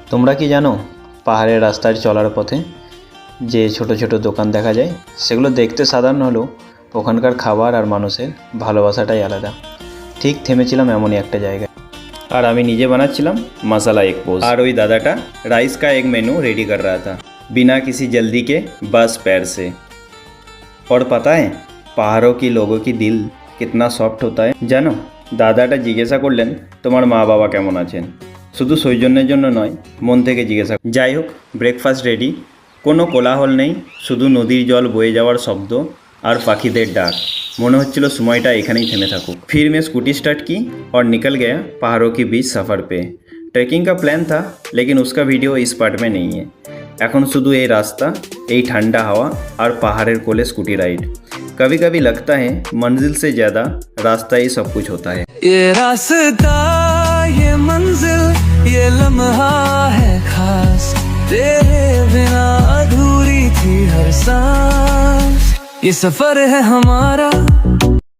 তোমরা কি জানো পাহাড়ের রাস্তায় চলার পথে যে ছোট ছোট দোকান দেখা যায় সেগুলো দেখতে সাধারণ হলেও ওখানকার খাবার আর মানুষের ভালোবাসাটাই আলাদা। ঠিক থেমেছিলাম এমনই একটা জায়গায়, আর আমি নিজে বানাচ্ছিলাম मसाला एक पोज, और वही दादाटा राइस का एक मेनू रेडी कर रहा था बिना किसी जल्दी के, बस पैर से। और पता है पहाड़ों की लोगों की दिल कितना सॉफ्ट होता है জানো। দাদাটা জিজ্ঞাসা করলেন তোমার মা বাবা কেমন আছেন, শুধু সৌজন্যের জন্য নয়, মন থেকে জিজ্ঞাসা। যাই হোক, ব্রেকফাস্ট রেডি, কোনো কোলাহল নেই, শুধু নদীর জল বয়ে যাওয়ার শব্দ আর পাখিদের ডাক। মনে হচ্ছিল সময়টা এখানেই থেমে থাকুক। फिर मैं स्कूटी स्टार्ट की और निकल गया पहाड़ों के बीच सफ़र पे। ट्रैकिंग का प्लान था लेकिन उसका वीडियो इस पार्ट में नहीं है। এখন শুধু এই রাস্তা, এই ঠান্ডা হাওয়া আর পাহাড়ের কোলে স্কুটি রাইড। कभी कभी लगता है मंजिल से ज़्यादा रास्ता ही सब कुछ होता है। ये रास्ता, ये मंजिल, ये लम्हा है खास, तेरे बिना अधूरी थी हर सांस। ये सफर है हमारा